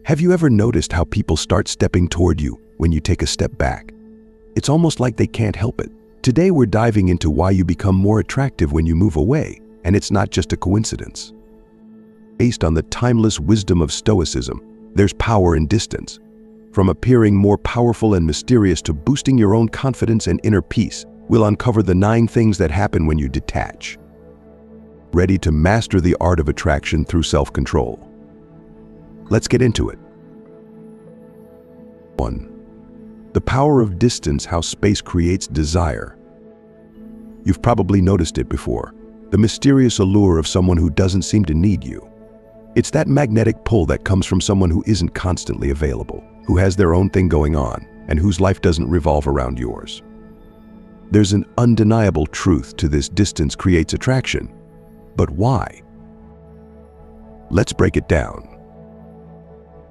Have you ever noticed how people start stepping toward you when you take a step back? It's almost like they can't help it. Today we're diving into why you become more attractive when you move away, and it's not just a coincidence. Based on the timeless wisdom of Stoicism, there's power in distance. From appearing more powerful and mysterious to boosting your own confidence and inner peace, we'll uncover the 9 things that happen when you detach. Ready to master the art of attraction through self-control? Let's get into it. 1. The power of distance, how space creates desire. You've probably noticed it before, the mysterious allure of someone who doesn't seem to need you. It's that magnetic pull that comes from someone who isn't constantly available, who has their own thing going on, and whose life doesn't revolve around yours. There's an undeniable truth to this: distance creates attraction. But why? Let's break it down.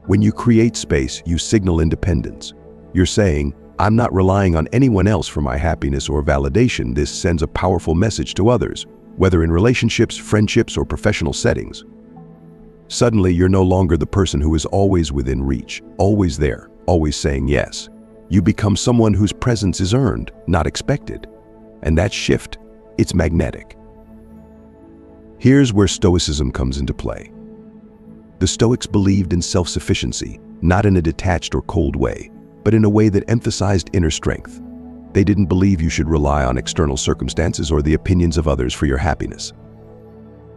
When you create space, you signal independence. You're saying, I'm not relying on anyone else for my happiness or validation. This sends a powerful message to others, whether in relationships, friendships, or professional settings. Suddenly, you're no longer the person who is always within reach, always there, always saying yes. You become someone whose presence is earned, not expected. And that shift, it's magnetic. Here's where Stoicism comes into play. The Stoics believed in self-sufficiency, not in a detached or cold way, but in a way that emphasized inner strength. They didn't believe you should rely on external circumstances or the opinions of others for your happiness.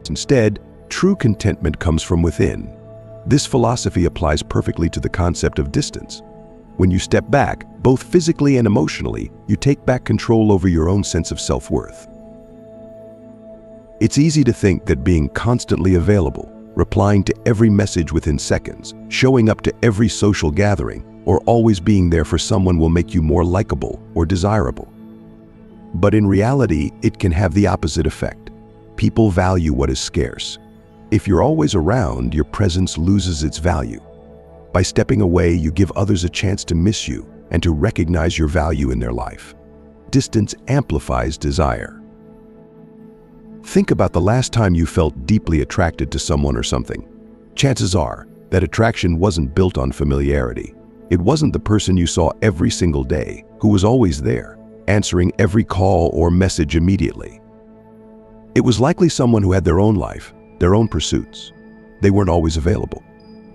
Instead, true contentment comes from within. This philosophy applies perfectly to the concept of distance. When you step back, both physically and emotionally, you take back control over your own sense of self-worth. It's easy to think that being constantly available, replying to every message within seconds, showing up to every social gathering, or always being there for someone will make you more likable or desirable. But in reality, it can have the opposite effect. People value what is scarce. If you're always around, your presence loses its value. By stepping away, you give others a chance to miss you and to recognize your value in their life. Distance amplifies desire. Think about the last time you felt deeply attracted to someone or something. Chances are that attraction wasn't built on familiarity. It wasn't the person you saw every single day, who was always there, answering every call or message immediately. It was likely someone who had their own life, their own pursuits. They weren't always available,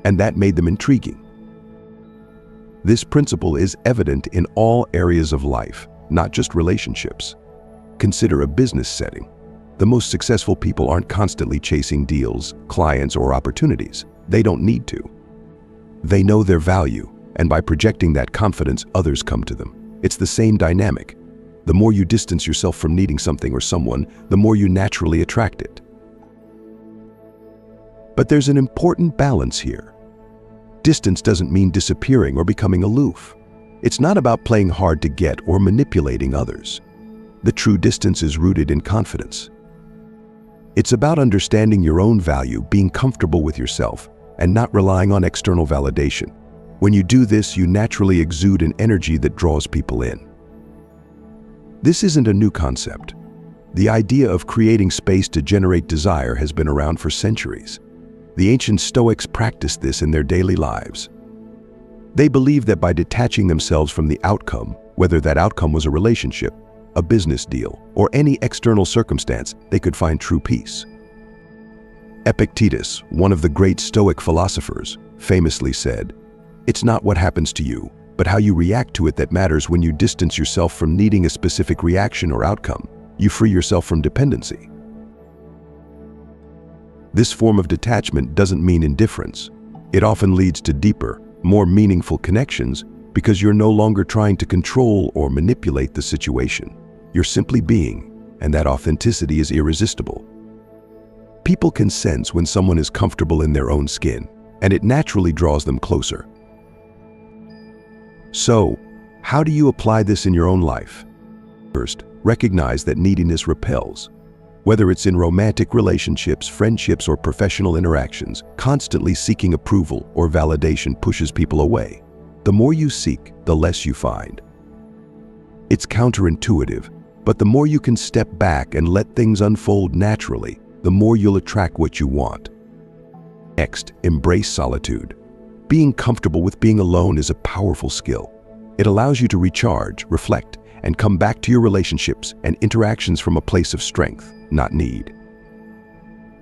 and that made them intriguing. This principle is evident in all areas of life, not just relationships. Consider a business setting. The most successful people aren't constantly chasing deals, clients, or opportunities. They don't need to. They know their value, and by projecting that confidence, others come to them. It's the same dynamic. The more you distance yourself from needing something or someone, the more you naturally attract it. But there's an important balance here. Distance doesn't mean disappearing or becoming aloof. It's not about playing hard to get or manipulating others. The true distance is rooted in confidence. It's about understanding your own value, being comfortable with yourself, and not relying on external validation. When you do this, you naturally exude an energy that draws people in. This isn't a new concept. The idea of creating space to generate desire has been around for centuries. The ancient Stoics practiced this in their daily lives. They believed that by detaching themselves from the outcome, whether that outcome was a relationship, a business deal, or any external circumstance, they could find true peace. Epictetus, one of the great Stoic philosophers, famously said, "It's not what happens to you, but how you react to it that matters. When you distance yourself from needing a specific reaction or outcome, you free yourself from dependency." This form of detachment doesn't mean indifference. It often leads to deeper, more meaningful connections because you're no longer trying to control or manipulate the situation. You're simply being, and that authenticity is irresistible. People can sense when someone is comfortable in their own skin, and it naturally draws them closer. So, how do you apply this in your own life? First, recognize that neediness repels. Whether it's in romantic relationships, friendships, or professional interactions, constantly seeking approval or validation pushes people away. The more you seek, the less you find. It's counterintuitive, but the more you can step back and let things unfold naturally, the more you'll attract what you want. Next, embrace solitude. Being comfortable with being alone is a powerful skill. It allows you to recharge, reflect, and come back to your relationships and interactions from a place of strength, not need.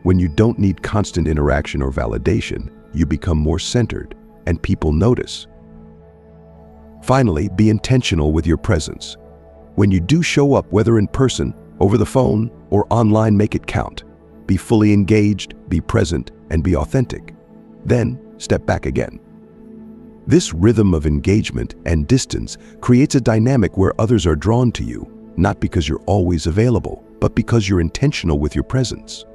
When you don't need constant interaction or validation, you become more centered, and people notice. Finally, be intentional with your presence. When you do show up, whether in person, over the phone, or online, make it count. Be fully engaged, be present, and be authentic. Then, step back again. This rhythm of engagement and distance creates a dynamic where others are drawn to you, not because you're always available, but because you're intentional with your presence.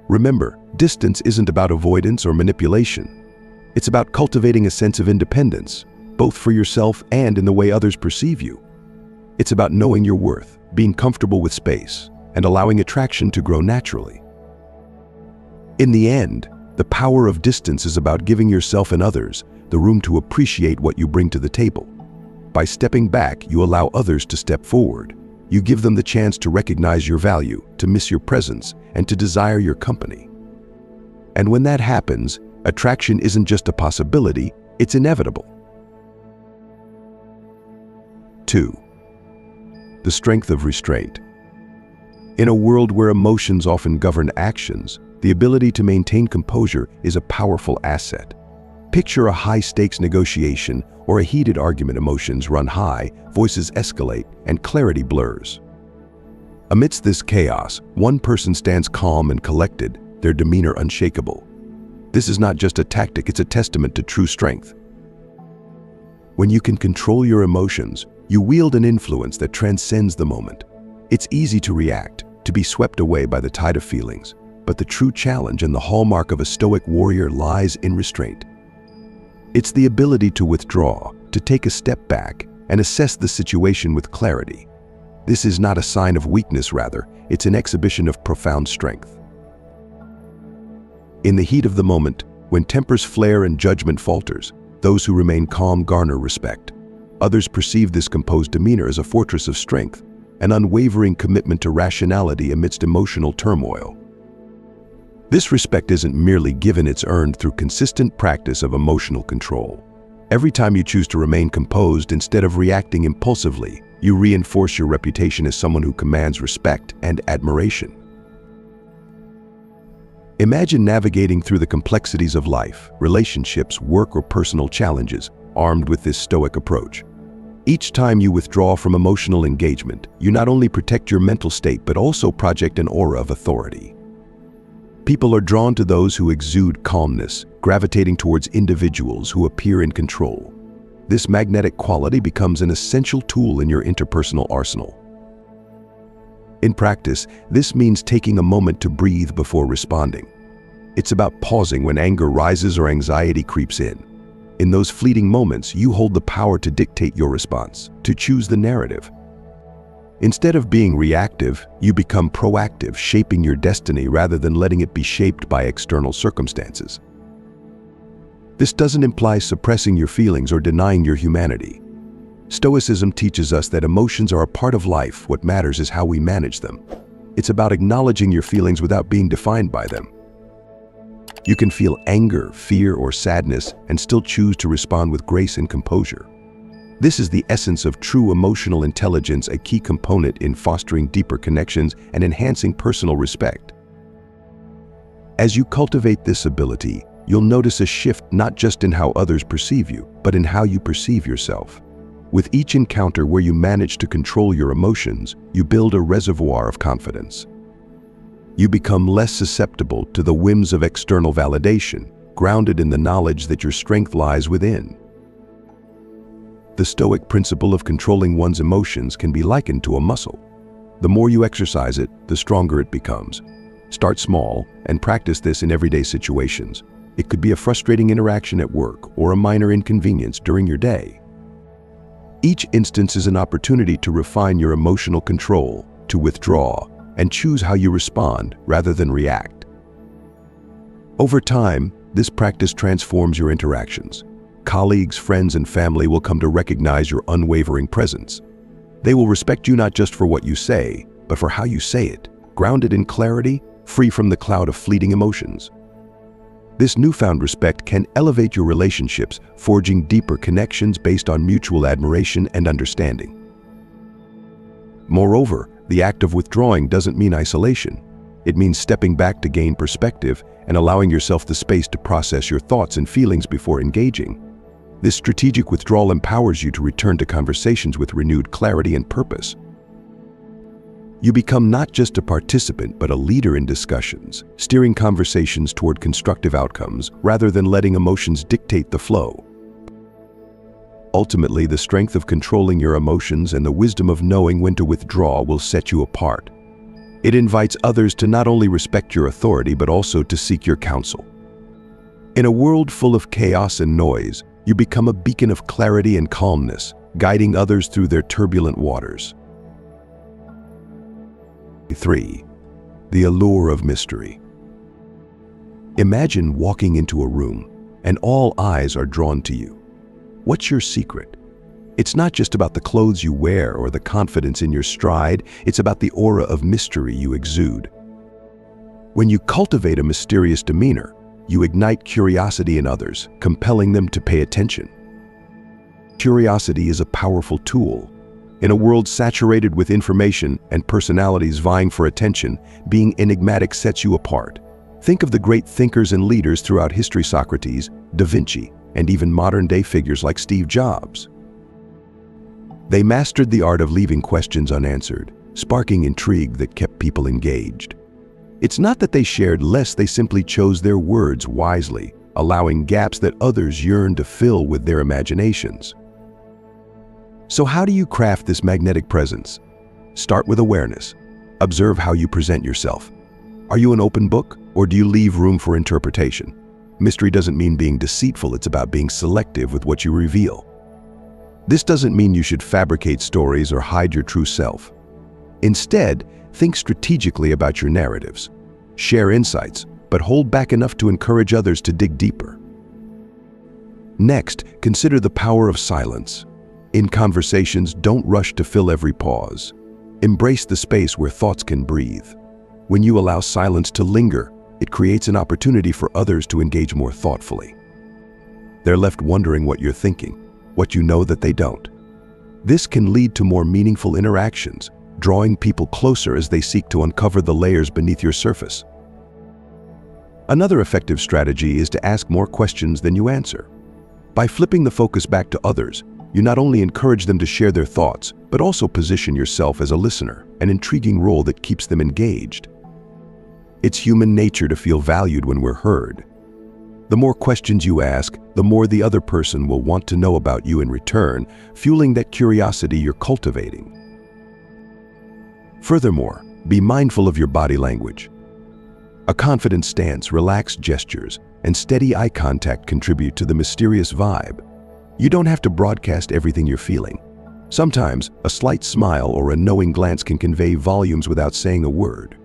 Remember, distance isn't about avoidance or manipulation. It's about cultivating a sense of independence, both for yourself and in the way others perceive you. It's about knowing your worth, being comfortable with space, and allowing attraction to grow naturally. In the end, the power of distance is about giving yourself and others the room to appreciate what you bring to the table. By stepping back, you allow others to step forward. You give them the chance to recognize your value, to miss your presence, and to desire your company. And when that happens, attraction isn't just a possibility, it's inevitable. 2. The strength of restraint. In a world where emotions often govern actions, the ability to maintain composure is a powerful asset. Picture a high-stakes negotiation or a heated argument. Emotions run high, voices escalate, and clarity blurs. Amidst this chaos, one person stands calm and collected, their demeanor unshakable. This is not just a tactic, it's a testament to true strength. When you can control your emotions, you wield an influence that transcends the moment. It's easy to react, to be swept away by the tide of feelings, but the true challenge and the hallmark of a Stoic warrior lies in restraint. It's the ability to withdraw, to take a step back, and assess the situation with clarity. This is not a sign of weakness, rather, it's an exhibition of profound strength. In the heat of the moment, when tempers flare and judgment falters, those who remain calm garner respect. Others perceive this composed demeanor as a fortress of strength, an unwavering commitment to rationality amidst emotional turmoil. This respect isn't merely given, it's earned through consistent practice of emotional control. Every time you choose to remain composed instead of reacting impulsively, you reinforce your reputation as someone who commands respect and admiration. Imagine navigating through the complexities of life, relationships, work, or personal challenges, armed with this Stoic approach. Each time you withdraw from emotional engagement, you not only protect your mental state but also project an aura of authority. People are drawn to those who exude calmness, gravitating towards individuals who appear in control. This magnetic quality becomes an essential tool in your interpersonal arsenal. In practice, this means taking a moment to breathe before responding. It's about pausing when anger rises or anxiety creeps in. In those fleeting moments, you hold the power to dictate your response, to choose the narrative. Instead of being reactive, you become proactive, shaping your destiny rather than letting it be shaped by external circumstances. This doesn't imply suppressing your feelings or denying your humanity. Stoicism teaches us that emotions are a part of life. What matters is how we manage them. It's about acknowledging your feelings without being defined by them. You can feel anger, fear, or sadness and still choose to respond with grace and composure. This is the essence of true emotional intelligence, a key component in fostering deeper connections and enhancing personal respect. As you cultivate this ability, you'll notice a shift not just in how others perceive you, but in how you perceive yourself. With each encounter where you manage to control your emotions, you build a reservoir of confidence. You become less susceptible to the whims of external validation, grounded in the knowledge that your strength lies within. The Stoic principle of controlling one's emotions can be likened to a muscle. The more you exercise it, the stronger it becomes. Start small and practice this in everyday situations. It could be a frustrating interaction at work or a minor inconvenience during your day. Each instance is an opportunity to refine your emotional control, to withdraw, and choose how you respond rather than react. Over time, this practice transforms your interactions. Colleagues, friends, and family will come to recognize your unwavering presence. They will respect you not just for what you say, but for how you say it, grounded in clarity, free from the cloud of fleeting emotions. This newfound respect can elevate your relationships, forging deeper connections based on mutual admiration and understanding. Moreover, the act of withdrawing doesn't mean isolation. It means stepping back to gain perspective and allowing yourself the space to process your thoughts and feelings before engaging. This strategic withdrawal empowers you to return to conversations with renewed clarity and purpose. You become not just a participant, but a leader in discussions, steering conversations toward constructive outcomes rather than letting emotions dictate the flow. Ultimately, the strength of controlling your emotions and the wisdom of knowing when to withdraw will set you apart. It invites others to not only respect your authority, but also to seek your counsel. In a world full of chaos and noise, you become a beacon of clarity and calmness, guiding others through their turbulent waters. 3. The allure of mystery. Imagine walking into a room and all eyes are drawn to you. What's your secret? It's not just about the clothes you wear or the confidence in your stride, it's about the aura of mystery you exude. When you cultivate a mysterious demeanor, you ignite curiosity in others, compelling them to pay attention. Curiosity is a powerful tool. In a world saturated with information and personalities vying for attention, being enigmatic sets you apart. Think of the great thinkers and leaders throughout history: Socrates, Da Vinci, and even modern-day figures like Steve Jobs. They mastered the art of leaving questions unanswered, sparking intrigue that kept people engaged. It's not that they shared less, they simply chose their words wisely, allowing gaps that others yearn to fill with their imaginations. So how do you craft this magnetic presence? Start with awareness. Observe how you present yourself. Are you an open book, or do you leave room for interpretation? Mystery doesn't mean being deceitful, it's about being selective with what you reveal. This doesn't mean you should fabricate stories or hide your true self. Instead, think strategically about your narratives. Share insights, but hold back enough to encourage others to dig deeper. Next, consider the power of silence. In conversations, don't rush to fill every pause. Embrace the space where thoughts can breathe. When you allow silence to linger, it creates an opportunity for others to engage more thoughtfully. They're left wondering what you're thinking, what you know that they don't. This can lead to more meaningful interactions, drawing people closer as they seek to uncover the layers beneath your surface. Another effective strategy is to ask more questions than you answer. By flipping the focus back to others, you not only encourage them to share their thoughts, but also position yourself as a listener, an intriguing role that keeps them engaged. It's human nature to feel valued when we're heard. The more questions you ask, the more the other person will want to know about you in return, fueling that curiosity you're cultivating. Furthermore, be mindful of your body language. A confident stance, relaxed gestures, and steady eye contact contribute to the mysterious vibe. You don't have to broadcast everything you're feeling. Sometimes, a slight smile or a knowing glance can convey volumes without saying a word.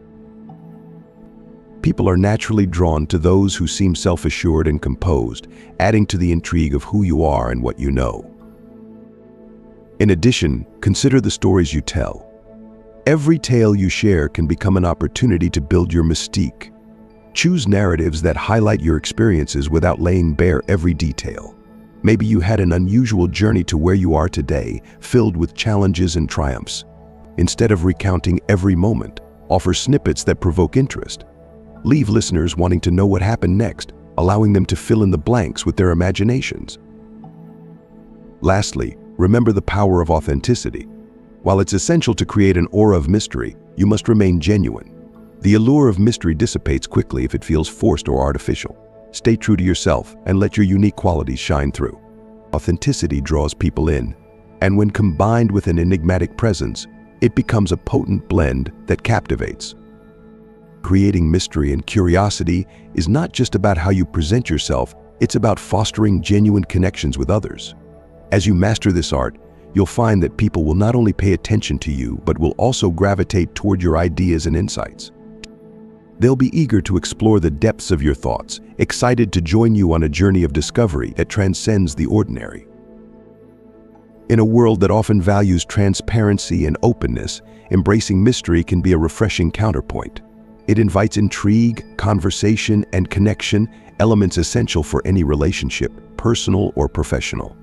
People are naturally drawn to those who seem self-assured and composed, adding to the intrigue of who you are and what you know. In addition, consider the stories you tell. Every tale you share can become an opportunity to build your mystique. Choose narratives that highlight your experiences without laying bare every detail. Maybe you had an unusual journey to where you are today, filled with challenges and triumphs. Instead of recounting every moment, offer snippets that provoke interest. Leave listeners wanting to know what happened next, allowing them to fill in the blanks with their imaginations. Lastly, remember the power of authenticity. While it's essential to create an aura of mystery, you must remain genuine. The allure of mystery dissipates quickly if it feels forced or artificial. Stay true to yourself and let your unique qualities shine through. Authenticity draws people in, and when combined with an enigmatic presence, it becomes a potent blend that captivates. Creating mystery and curiosity is not just about how you present yourself, it's about fostering genuine connections with others. As you master this art, you'll find that people will not only pay attention to you, but will also gravitate toward your ideas and insights. They'll be eager to explore the depths of your thoughts, excited to join you on a journey of discovery that transcends the ordinary. In a world that often values transparency and openness, embracing mystery can be a refreshing counterpoint. It invites intrigue, conversation, and connection, elements essential for any relationship, personal or professional.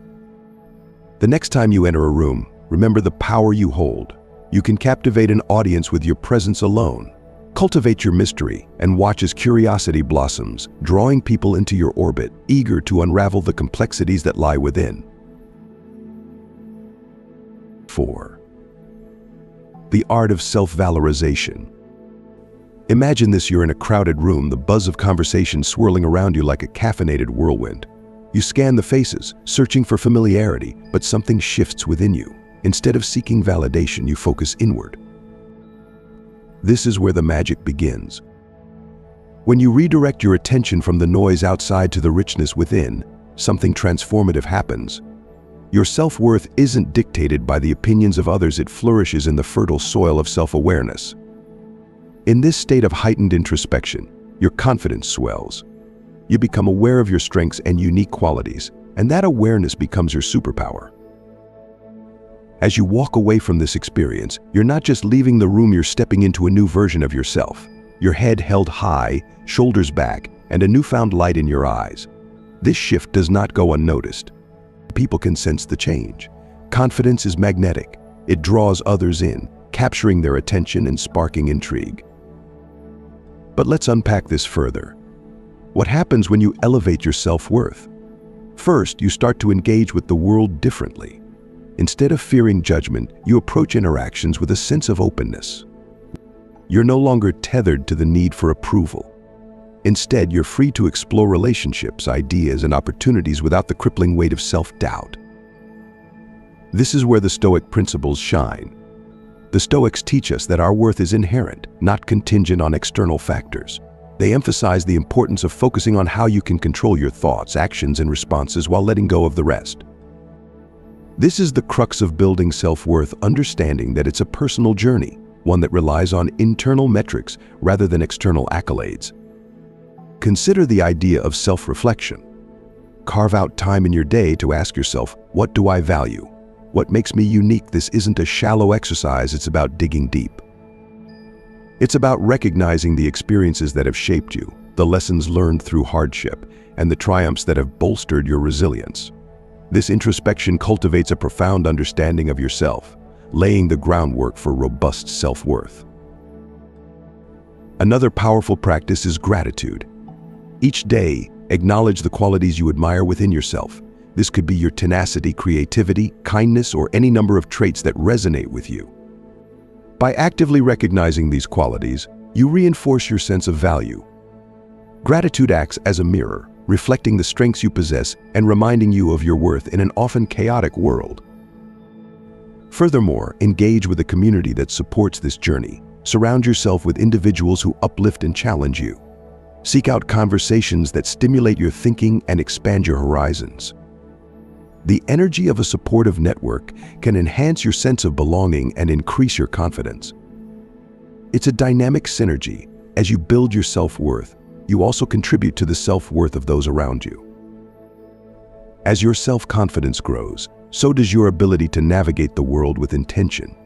The next time you enter a room, remember the power you hold. You can captivate an audience with your presence alone. Cultivate your mystery and watch as curiosity blossoms, drawing people into your orbit, eager to unravel the complexities that lie within. 4. The art of self-valorization. Imagine this: you're in a crowded room, the buzz of conversation swirling around you like a caffeinated whirlwind. You scan the faces, searching for familiarity, but something shifts within you. Instead of seeking validation, you focus inward. This is where the magic begins. When you redirect your attention from the noise outside to the richness within, something transformative happens. Your self-worth isn't dictated by the opinions of others, it flourishes in the fertile soil of self-awareness. In this state of heightened introspection, your confidence swells. You become aware of your strengths and unique qualities, and that awareness becomes your superpower. As you walk away from this experience, you're not just leaving the room, you're stepping into a new version of yourself. Your head held high, shoulders back, and a newfound light in your eyes. This shift does not go unnoticed. People can sense the change. Confidence is magnetic. It draws others in, capturing their attention and sparking intrigue. But let's unpack this further. What happens when you elevate your self-worth? First, you start to engage with the world differently. Instead of fearing judgment, you approach interactions with a sense of openness. You're no longer tethered to the need for approval. Instead, you're free to explore relationships, ideas, and opportunities without the crippling weight of self-doubt. This is where the Stoic principles shine. The Stoics teach us that our worth is inherent, not contingent on external factors. They emphasize the importance of focusing on how you can control your thoughts, actions, and responses while letting go of the rest. This is the crux of building self-worth, understanding that it's a personal journey, one that relies on internal metrics rather than external accolades. Consider the idea of self-reflection. Carve out time in your day to ask yourself, what do I value? What makes me unique? This isn't a shallow exercise, it's about digging deep. It's about recognizing the experiences that have shaped you, the lessons learned through hardship, and the triumphs that have bolstered your resilience. This introspection cultivates a profound understanding of yourself, laying the groundwork for robust self-worth. Another powerful practice is gratitude. Each day, acknowledge the qualities you admire within yourself. This could be your tenacity, creativity, kindness, or any number of traits that resonate with you. By actively recognizing these qualities, you reinforce your sense of value. Gratitude acts as a mirror, reflecting the strengths you possess and reminding you of your worth in an often chaotic world. Furthermore, engage with a community that supports this journey. Surround yourself with individuals who uplift and challenge you. Seek out conversations that stimulate your thinking and expand your horizons. The energy of a supportive network can enhance your sense of belonging and increase your confidence. It's a dynamic synergy. As you build your self-worth, you also contribute to the self-worth of those around you. As your self-confidence grows, so does your ability to navigate the world with intention.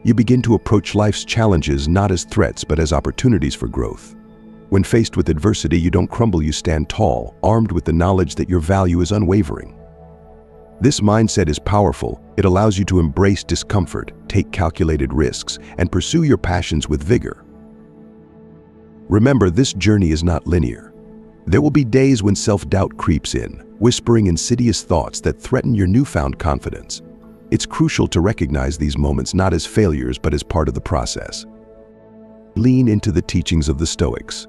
You begin to approach life's challenges not as threats but as opportunities for growth. When faced with adversity, you don't crumble, you stand tall, armed with the knowledge that your value is unwavering. This mindset is powerful. It allows you to embrace discomfort, take calculated risks, and pursue your passions with vigor. Remember, this journey is not linear. There will be days when self-doubt creeps in, whispering insidious thoughts that threaten your newfound confidence. It's crucial to recognize these moments not as failures but as part of the process. Lean into the teachings of the Stoics.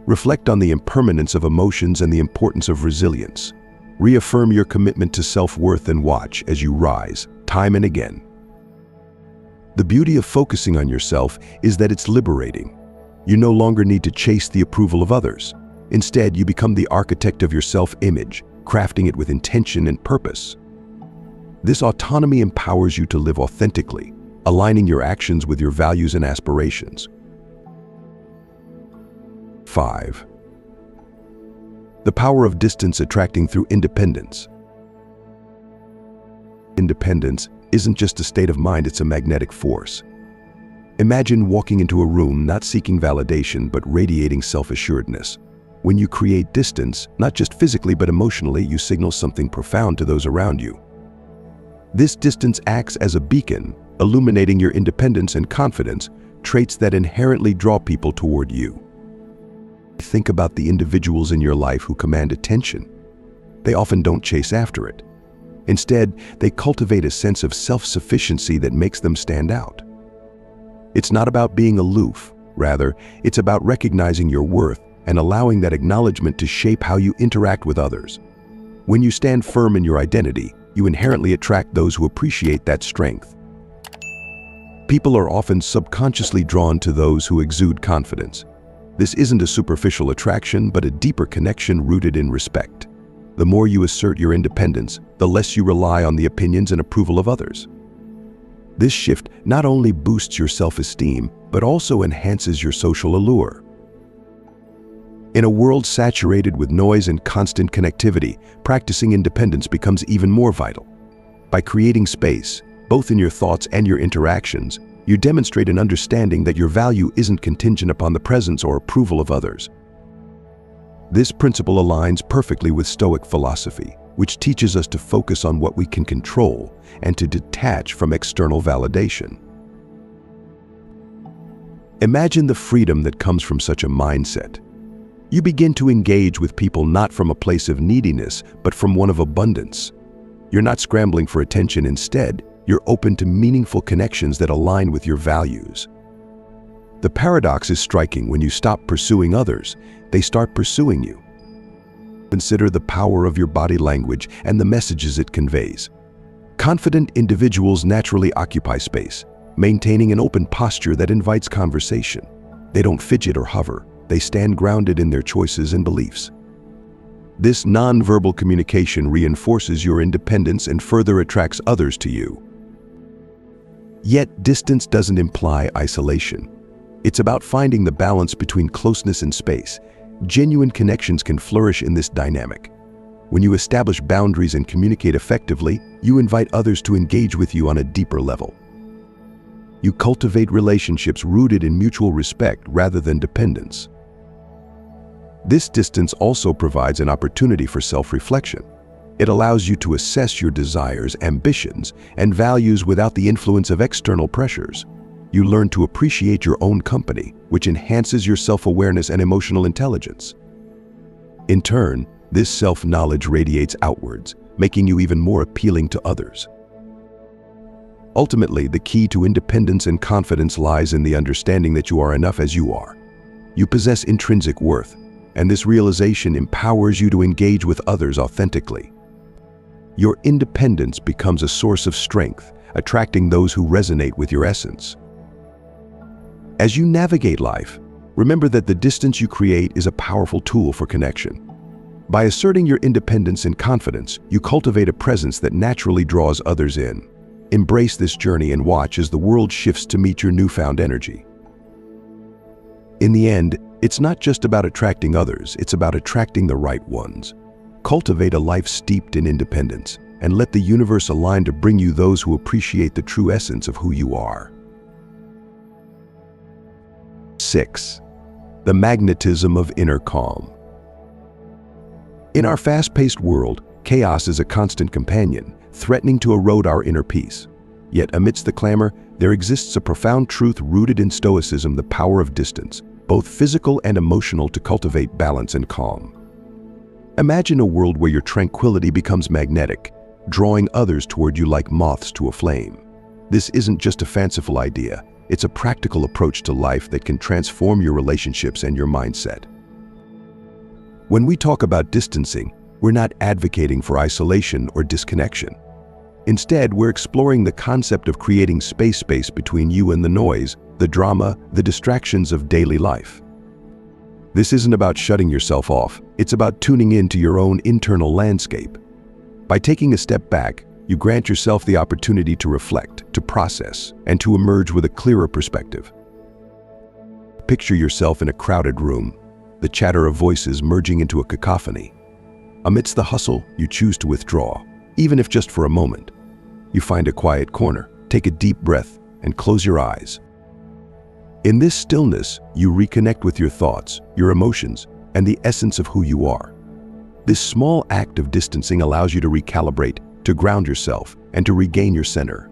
Reflect on the impermanence of emotions and the importance of resilience. Reaffirm your commitment to self-worth and watch as you rise, time and again. The beauty of focusing on yourself is that it's liberating. You no longer need to chase the approval of others. Instead, you become the architect of your self-image, crafting it with intention and purpose. This autonomy empowers you to live authentically, aligning your actions with your values and aspirations. 5. The power of distance attracting through independence. Independence isn't just a state of mind, it's a magnetic force. Imagine walking into a room not seeking validation but radiating self-assuredness. When you create distance, not just physically but emotionally, you signal something profound to those around you. This distance acts as a beacon, illuminating your independence and confidence, traits that inherently draw people toward you. Think about the individuals in your life who command attention. They often don't chase after it. Instead, they cultivate a sense of self-sufficiency that makes them stand out. It's not about being aloof. Rather, it's about recognizing your worth and allowing that acknowledgement to shape how you interact with others. When you stand firm in your identity, you inherently attract those who appreciate that strength. People are often subconsciously drawn to those who exude confidence. This isn't a superficial attraction, but a deeper connection rooted in respect. The more you assert your independence, the less you rely on the opinions and approval of others. This shift not only boosts your self-esteem, but also enhances your social allure. In a world saturated with noise and constant connectivity, practicing independence becomes even more vital. By creating space, both in your thoughts and your interactions, you demonstrate an understanding that your value isn't contingent upon the presence or approval of others. This principle aligns perfectly with Stoic philosophy, which teaches us to focus on what we can control and to detach from external validation. Imagine the freedom that comes from such a mindset. You begin to engage with people not from a place of neediness, but from one of abundance. You're not scrambling for attention. Instead, you're open to meaningful connections that align with your values. The paradox is striking. When you stop pursuing others, they start pursuing you. Consider the power of your body language and the messages it conveys. Confident individuals naturally occupy space, maintaining an open posture that invites conversation. They don't fidget or hover. They stand grounded in their choices and beliefs. This nonverbal communication reinforces your independence and further attracts others to you. Yet, distance doesn't imply isolation. It's about finding the balance between closeness and space. Genuine connections can flourish in this dynamic. When you establish boundaries and communicate effectively, you invite others to engage with you on a deeper level. You cultivate relationships rooted in mutual respect rather than dependence. This distance also provides an opportunity for self-reflection. It allows you to assess your desires, ambitions, and values without the influence of external pressures. You learn to appreciate your own company, which enhances your self-awareness and emotional intelligence. In turn, this self-knowledge radiates outwards, making you even more appealing to others. Ultimately, the key to independence and confidence lies in the understanding that you are enough as you are. You possess intrinsic worth, and this realization empowers you to engage with others authentically. Your independence becomes a source of strength, attracting those who resonate with your essence. As you navigate life, remember that the distance you create is a powerful tool for connection. By asserting your independence and confidence, you cultivate a presence that naturally draws others in. Embrace this journey and watch as the world shifts to meet your newfound energy. In the end, it's not just about attracting others, it's about attracting the right ones. Cultivate a life steeped in independence, and let the universe align to bring you those who appreciate the true essence of who you are. 6. The magnetism of inner calm. In our fast-paced world, chaos is a constant companion, threatening to erode our inner peace. Yet amidst the clamor, there exists a profound truth rooted in Stoicism: the power of distance, both physical and emotional, to cultivate balance and calm. Imagine a world where your tranquility becomes magnetic, drawing others toward you like moths to a flame. This isn't just a fanciful idea, it's a practical approach to life that can transform your relationships and your mindset. When we talk about distancing, we're not advocating for isolation or disconnection. Instead, we're exploring the concept of creating space between you and the noise, the drama, the distractions of daily life. This isn't about shutting yourself off, it's about tuning into your own internal landscape. By taking a step back, you grant yourself the opportunity to reflect, to process, and to emerge with a clearer perspective. Picture yourself in a crowded room, the chatter of voices merging into a cacophony. Amidst the hustle, you choose to withdraw, even if just for a moment. You find a quiet corner, take a deep breath, and close your eyes. In this stillness, you reconnect with your thoughts, your emotions, and the essence of who you are. This small act of distancing allows you to recalibrate, to ground yourself, and to regain your center.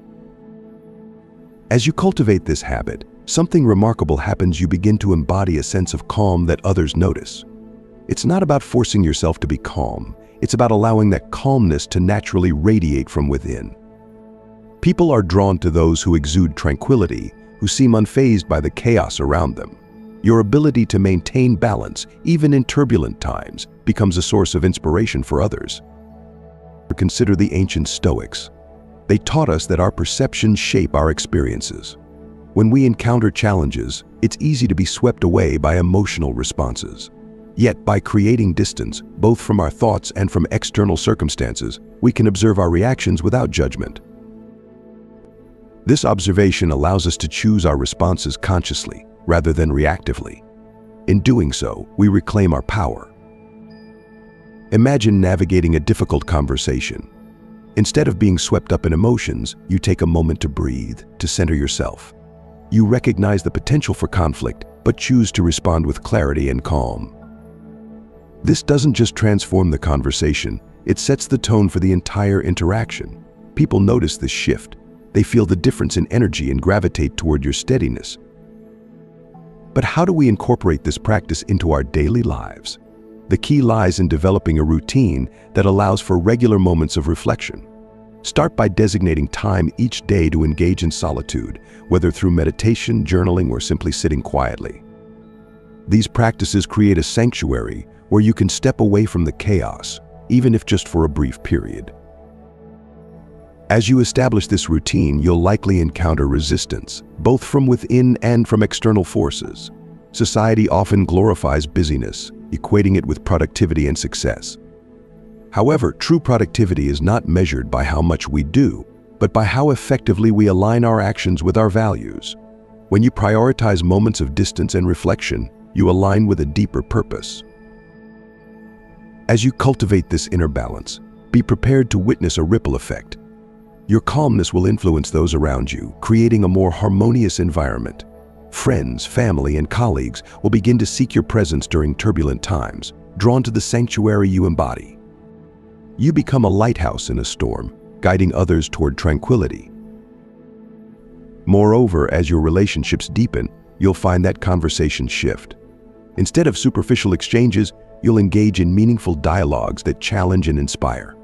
As you cultivate this habit, something remarkable happens. You begin to embody a sense of calm that others notice. It's not about forcing yourself to be calm. It's about allowing that calmness to naturally radiate from within. People are drawn to those who exude tranquility, who seem unfazed by the chaos around them. Your ability to maintain balance, even in turbulent times, becomes a source of inspiration for others. Consider the ancient Stoics. They taught us that our perceptions shape our experiences. When we encounter challenges, it's easy to be swept away by emotional responses. Yet, by creating distance, both from our thoughts and from external circumstances, we can observe our reactions without judgment. This observation allows us to choose our responses consciously, rather than reactively. In doing so, we reclaim our power. Imagine navigating a difficult conversation. Instead of being swept up in emotions, you take a moment to breathe, to center yourself. You recognize the potential for conflict, but choose to respond with clarity and calm. This doesn't just transform the conversation, it sets the tone for the entire interaction. People notice this shift. They feel the difference in energy and gravitate toward your steadiness. But how do we incorporate this practice into our daily lives? The key lies in developing a routine that allows for regular moments of reflection. Start by designating time each day to engage in solitude, whether through meditation, journaling, or simply sitting quietly. These practices create a sanctuary where you can step away from the chaos, even if just for a brief period. As you establish this routine, you'll likely encounter resistance, both from within and from external forces. Society often glorifies busyness, equating it with productivity and success. However, true productivity is not measured by how much we do, but by how effectively we align our actions with our values. When you prioritize moments of distance and reflection, you align with a deeper purpose. As you cultivate this inner balance, be prepared to witness a ripple effect. Your calmness will influence those around you, creating a more harmonious environment. Friends, family, and colleagues will begin to seek your presence during turbulent times, drawn to the sanctuary you embody. You become a lighthouse in a storm, guiding others toward tranquility. Moreover, as your relationships deepen, you'll find that conversations shift. Instead of superficial exchanges, you'll engage in meaningful dialogues that challenge and inspire.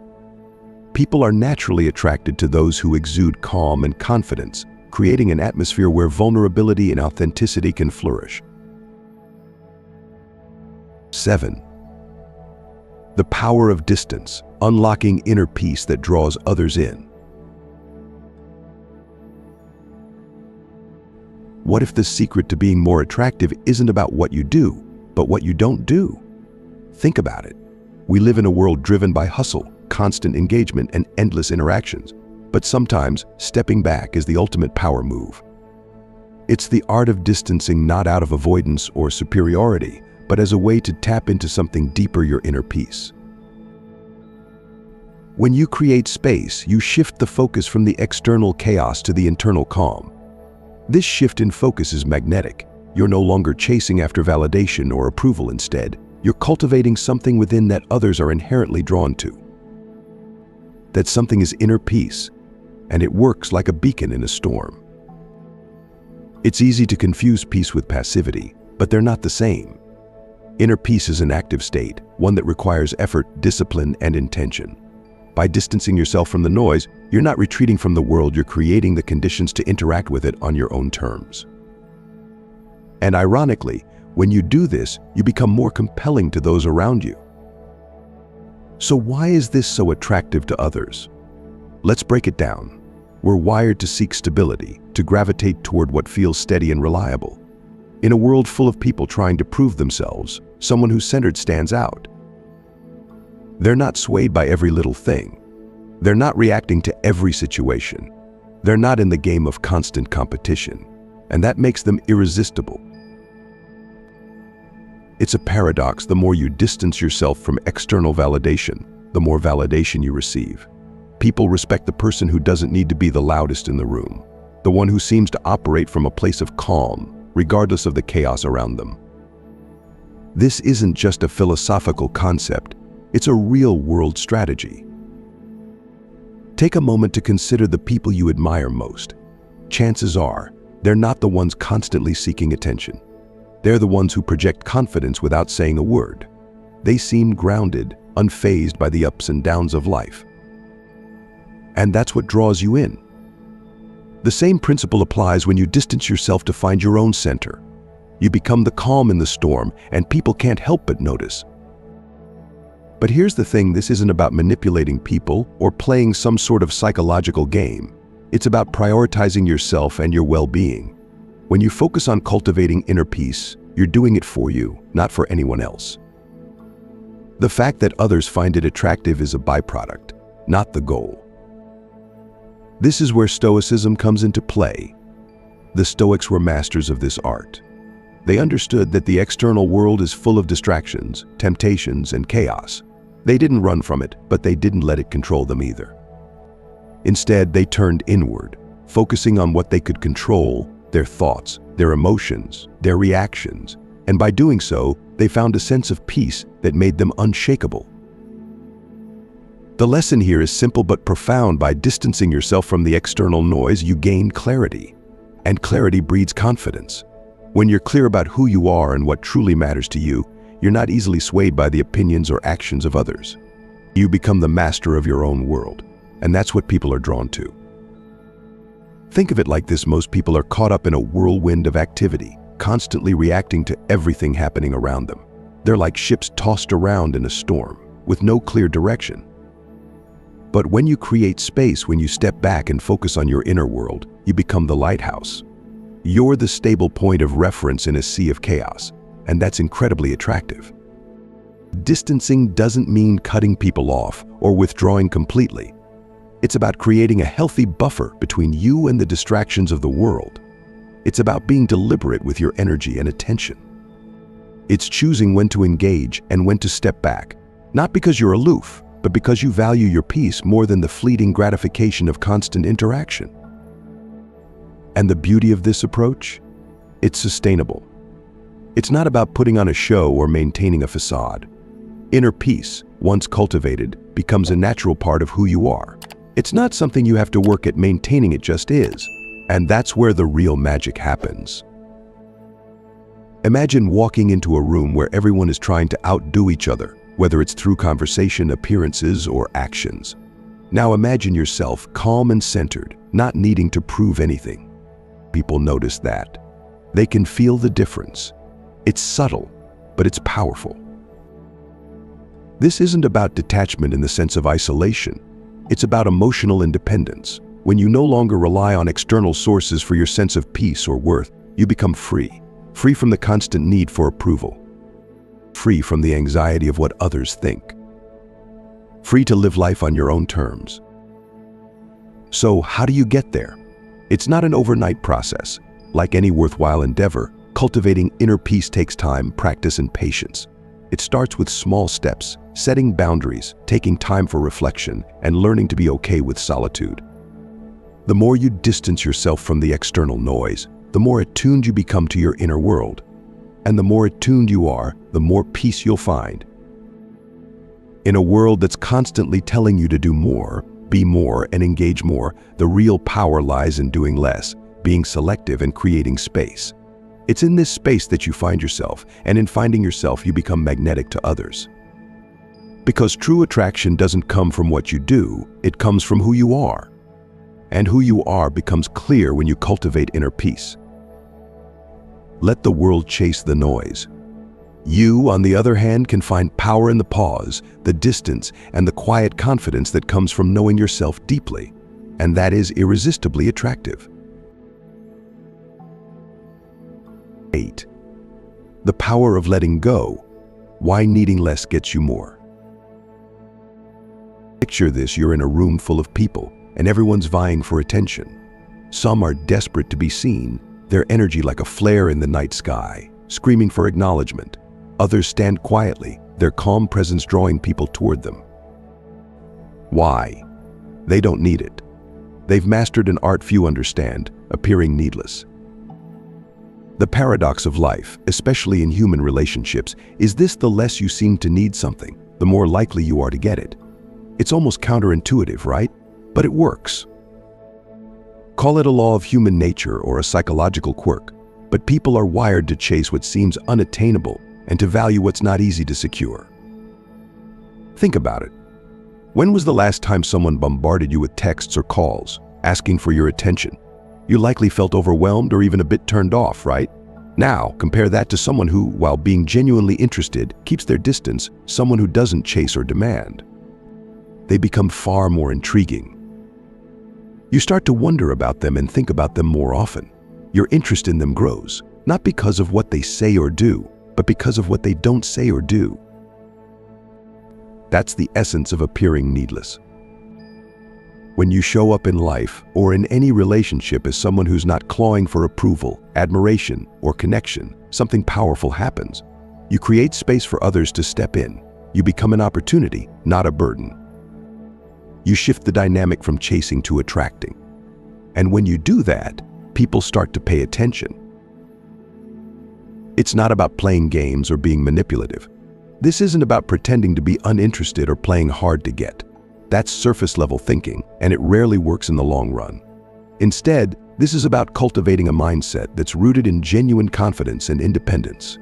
People are naturally attracted to those who exude calm and confidence, creating an atmosphere where vulnerability and authenticity can flourish. 7. The power of distance, unlocking inner peace that draws others in. What if the secret to being more attractive isn't about what you do, but what you don't do? Think about it. We live in a world driven by hustle, constant engagement, and endless interactions. But sometimes, stepping back is the ultimate power move. It's the art of distancing, not out of avoidance or superiority, but as a way to tap into something deeper, your inner peace. When you create space, you shift the focus from the external chaos to the internal calm. This shift in focus is magnetic. You're no longer chasing after validation or approval. Instead, you're cultivating something within that others are inherently drawn to. That something is inner peace, and it works like a beacon in a storm. It's easy to confuse peace with passivity, but they're not the same. Inner peace is an active state, one that requires effort, discipline, and intention. By distancing yourself from the noise, you're not retreating from the world, you're creating the conditions to interact with it on your own terms. And ironically, when you do this, you become more compelling to those around you. So why is this so attractive to others? Let's break it down. We're wired to seek stability, to gravitate toward what feels steady and reliable. In a world full of people trying to prove themselves, someone who's centered stands out. They're not swayed by every little thing. They're not reacting to every situation. They're not in the game of constant competition, and that makes them irresistible. It's a paradox. The more you distance yourself from external validation, the more validation you receive. People respect the person who doesn't need to be the loudest in the room, the one who seems to operate from a place of calm, regardless of the chaos around them. This isn't just a philosophical concept, it's a real-world strategy. Take a moment to consider the people you admire most. Chances are, they're not the ones constantly seeking attention. They're the ones who project confidence without saying a word. They seem grounded, unfazed by the ups and downs of life. And that's what draws you in. The same principle applies when you distance yourself to find your own center. You become the calm in the storm, and people can't help but notice. But here's the thing, this isn't about manipulating people or playing some sort of psychological game. It's about prioritizing yourself and your well-being. When you focus on cultivating inner peace, you're doing it for you, not for anyone else. The fact that others find it attractive is a byproduct, not the goal. This is where Stoicism comes into play. The Stoics were masters of this art. They understood that the external world is full of distractions, temptations, and chaos. They didn't run from it, but they didn't let it control them either. Instead, they turned inward, focusing on what they could control, their thoughts, their emotions, their reactions, and by doing so, they found a sense of peace that made them unshakable. The lesson here is simple but profound. By distancing yourself from the external noise, you gain clarity, and clarity breeds confidence. When you're clear about who you are and what truly matters to you, you're not easily swayed by the opinions or actions of others. You become the master of your own world, and that's what people are drawn to. Think of it like this: most people are caught up in a whirlwind of activity, constantly reacting to everything happening around them. They're like ships tossed around in a storm, with no clear direction. But when you create space, when you step back and focus on your inner world, you become the lighthouse. You're the stable point of reference in a sea of chaos, and that's incredibly attractive. Distancing doesn't mean cutting people off or withdrawing completely. It's about creating a healthy buffer between you and the distractions of the world. It's about being deliberate with your energy and attention. It's choosing when to engage and when to step back, not because you're aloof, but because you value your peace more than the fleeting gratification of constant interaction. And the beauty of this approach? It's sustainable. It's not about putting on a show or maintaining a facade. Inner peace, once cultivated, becomes a natural part of who you are. It's not something you have to work at maintaining, it just is. And that's where the real magic happens. Imagine walking into a room where everyone is trying to outdo each other, whether it's through conversation, appearances, or actions. Now imagine yourself calm and centered, not needing to prove anything. People notice that. They can feel the difference. It's subtle, but it's powerful. This isn't about detachment in the sense of isolation. It's about emotional independence. When you no longer rely on external sources for your sense of peace or worth, you become free. Free from the constant need for approval. Free from the anxiety of what others think. Free to live life on your own terms. So how do you get there? It's not an overnight process. Like any worthwhile endeavor, cultivating inner peace takes time, practice, and patience. It starts with small steps, setting boundaries, taking time for reflection, and learning to be okay with solitude. The more you distance yourself from the external noise, the more attuned you become to your inner world. And the more attuned you are, the more peace you'll find. In a world that's constantly telling you to do more, be more, and engage more, the real power lies in doing less, being selective, and creating space. It's in this space that you find yourself, and in finding yourself, you become magnetic to others. Because true attraction doesn't come from what you do, it comes from who you are. And who you are becomes clear when you cultivate inner peace. Let the world chase the noise. You, on the other hand, can find power in the pause, the distance, and the quiet confidence that comes from knowing yourself deeply. And that is irresistibly attractive. 8. The power of letting go. Why needing less gets you more. Picture this: you're in a room full of people, and everyone's vying for attention. Some are desperate to be seen, their energy like a flare in the night sky, screaming for acknowledgement. Others stand quietly, their calm presence drawing people toward them. Why? They don't need it. They've mastered an art few understand, appearing needless. The paradox of life, especially in human relationships, is this: the less you seem to need something, the more likely you are to get it. It's almost counterintuitive, right? But it works. Call it a law of human nature or a psychological quirk, but people are wired to chase what seems unattainable and to value what's not easy to secure. Think about it. When was the last time someone bombarded you with texts or calls, asking for your attention? You likely felt overwhelmed or even a bit turned off, right? Now, compare that to someone who, while being genuinely interested, keeps their distance, someone who doesn't chase or demand. They become far more intriguing. You start to wonder about them and think about them more often. Your interest in them grows, not because of what they say or do, but because of what they don't say or do. That's the essence of appearing needless. When you show up in life or in any relationship as someone who's not clawing for approval, admiration, or connection, something powerful happens. You create space for others to step in. You become an opportunity, not a burden. You shift the dynamic from chasing to attracting. And when you do that, people start to pay attention. It's not about playing games or being manipulative. This isn't about pretending to be uninterested or playing hard to get. That's surface-level thinking, and it rarely works in the long run. Instead, this is about cultivating a mindset that's rooted in genuine confidence and independence.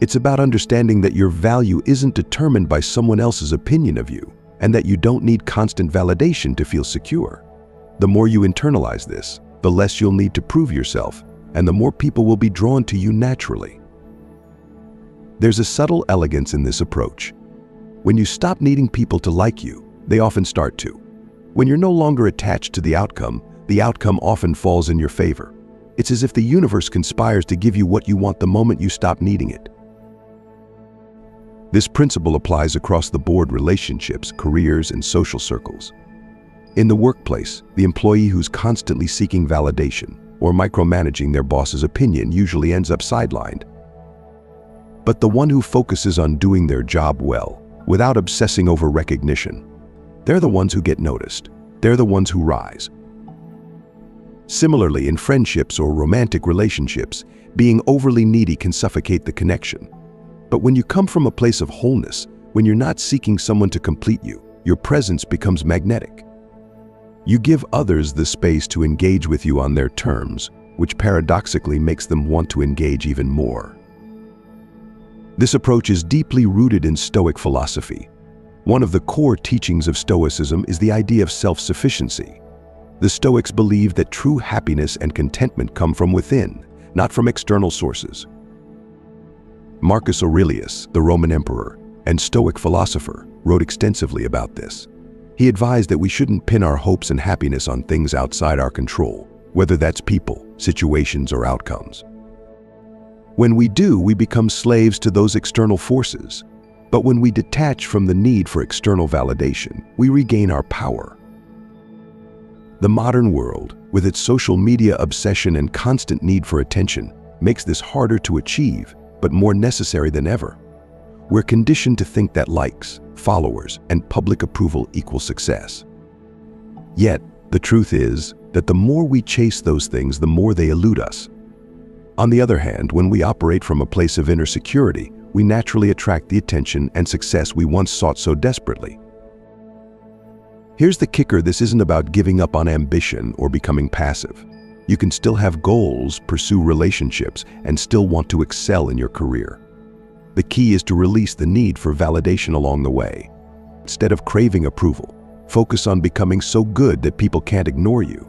It's about understanding that your value isn't determined by someone else's opinion of you, and that you don't need constant validation to feel secure. The more you internalize this, the less you'll need to prove yourself, and the more people will be drawn to you naturally. There's a subtle elegance in this approach. When you stop needing people to like you, they often start to. When you're no longer attached to the outcome often falls in your favor. It's as if the universe conspires to give you what you want the moment you stop needing it. This principle applies across the board: relationships, careers, and social circles. In the workplace, the employee who's constantly seeking validation or micromanaging their boss's opinion usually ends up sidelined. But the one who focuses on doing their job well, without obsessing over recognition, they're the ones who get noticed. They're the ones who rise. Similarly, in friendships or romantic relationships, being overly needy can suffocate the connection. But when you come from a place of wholeness, when you're not seeking someone to complete you, your presence becomes magnetic. You give others the space to engage with you on their terms, which paradoxically makes them want to engage even more. This approach is deeply rooted in Stoic philosophy. One of the core teachings of Stoicism is the idea of self-sufficiency. The Stoics believe that true happiness and contentment come from within, not from external sources. Marcus Aurelius, the Roman emperor and Stoic philosopher, wrote extensively about this. He advised that we shouldn't pin our hopes and happiness on things outside our control, whether that's people, situations, or outcomes. When we do, we become slaves to those external forces. But when we detach from the need for external validation, we regain our power. The modern world, with its social media obsession and constant need for attention, makes this harder to achieve, but more necessary than ever. We're conditioned to think that likes, followers, and public approval equal success. Yet, the truth is that the more we chase those things, the more they elude us. On the other hand, when we operate from a place of inner security, we naturally attract the attention and success we once sought so desperately. Here's the kicker: this isn't about giving up on ambition or becoming passive. You can still have goals, pursue relationships, and still want to excel in your career. The key is to release the need for validation along the way. Instead of craving approval, focus on becoming so good that people can't ignore you.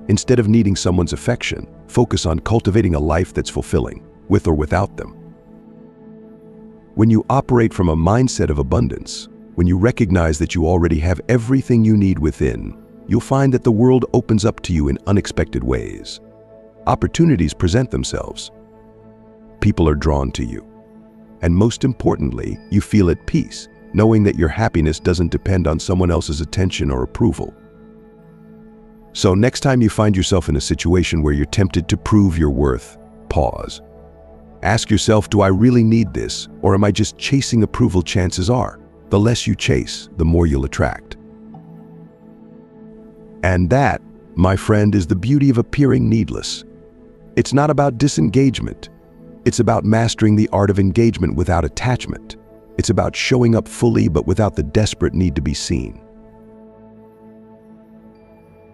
Instead of needing someone's affection, focus on cultivating a life that's fulfilling, with or without them. When you operate from a mindset of abundance, when you recognize that you already have everything you need within, you'll find that the world opens up to you in unexpected ways. Opportunities present themselves. People are drawn to you. And most importantly, you feel at peace, knowing that your happiness doesn't depend on someone else's attention or approval. So next time you find yourself in a situation where you're tempted to prove your worth, pause. Ask yourself, do I really need this, or am I just chasing approval? Chances are, the less you chase, the more you'll attract. And that, my friend, is the beauty of appearing needless. It's not about disengagement. It's about mastering the art of engagement without attachment. It's about showing up fully but without the desperate need to be seen.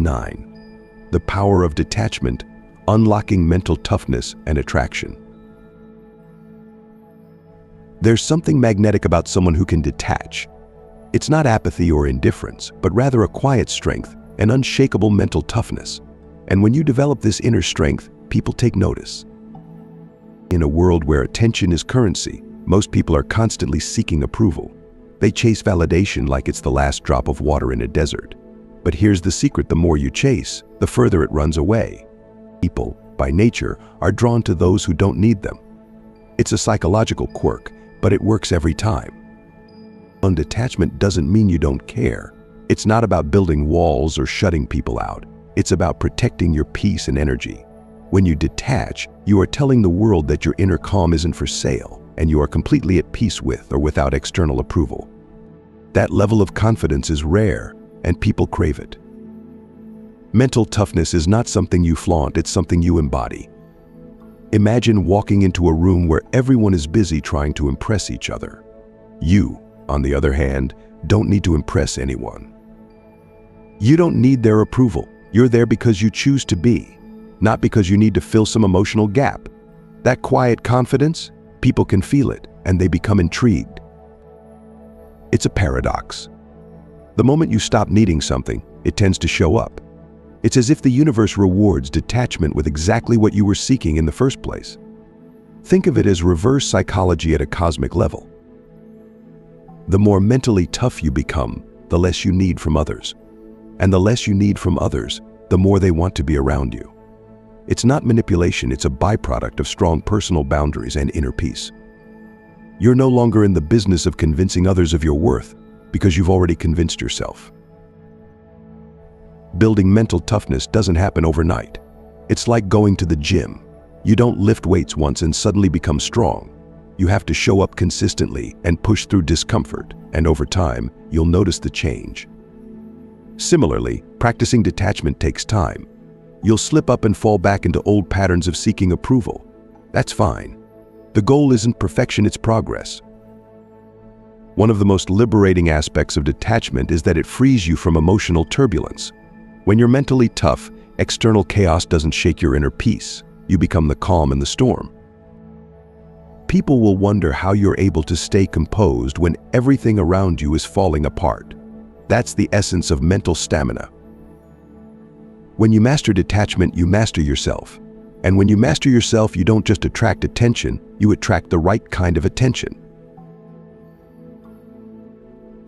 9. The power of detachment, unlocking mental toughness and attraction. There's something magnetic about someone who can detach. It's not apathy or indifference, but rather a quiet strength, an unshakable mental toughness. And when you develop this inner strength, people take notice. In a world where attention is currency, most people are constantly seeking approval. They chase validation like it's the last drop of water in a desert. But here's the secret: the more you chase, the further it runs away. People, by nature, are drawn to those who don't need them. It's a psychological quirk, but it works every time. Undetachment doesn't mean you don't care. It's not about building walls or shutting people out. It's about protecting your peace and energy. When you detach, you are telling the world that your inner calm isn't for sale, and you are completely at peace with or without external approval. That level of confidence is rare, and people crave it. Mental toughness is not something you flaunt, it's something you embody. Imagine walking into a room where everyone is busy trying to impress each other. You, on the other hand, don't need to impress anyone. You don't need their approval. You're there because you choose to be, not because you need to fill some emotional gap. That quiet confidence, people can feel it, and they become intrigued. It's a paradox. The moment you stop needing something, it tends to show up. It's as if the universe rewards detachment with exactly what you were seeking in the first place. Think of it as reverse psychology at a cosmic level. The more mentally tough you become, the less you need from others. And the less you need from others, the more they want to be around you. It's not manipulation, it's a byproduct of strong personal boundaries and inner peace. You're no longer in the business of convincing others of your worth, because you've already convinced yourself. Building mental toughness doesn't happen overnight. It's like going to the gym. You don't lift weights once and suddenly become strong. You have to show up consistently and push through discomfort, and over time, you'll notice the change. Similarly, practicing detachment takes time. You'll slip up and fall back into old patterns of seeking approval. That's fine. The goal isn't perfection, it's progress. One of the most liberating aspects of detachment is that it frees you from emotional turbulence. When you're mentally tough, external chaos doesn't shake your inner peace. You become the calm in the storm. People will wonder how you're able to stay composed when everything around you is falling apart. That's the essence of mental stamina. When you master detachment, you master yourself. And when you master yourself, you don't just attract attention, you attract the right kind of attention.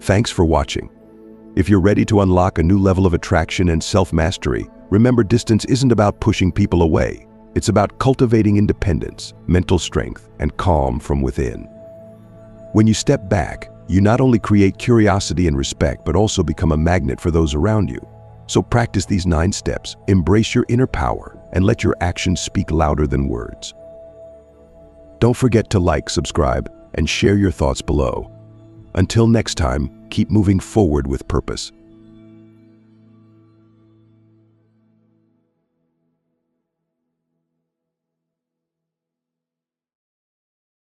Thanks for watching. If you're ready to unlock a new level of attraction and self-mastery, remember, distance isn't about pushing people away. It's about cultivating independence, mental strength, and calm from within. When you step back, you not only create curiosity and respect, but also become a magnet for those around you. So practice these 9 steps, embrace your inner power, and let your actions speak louder than words. Don't forget to like, subscribe, and share your thoughts below. Until next time, keep moving forward with purpose.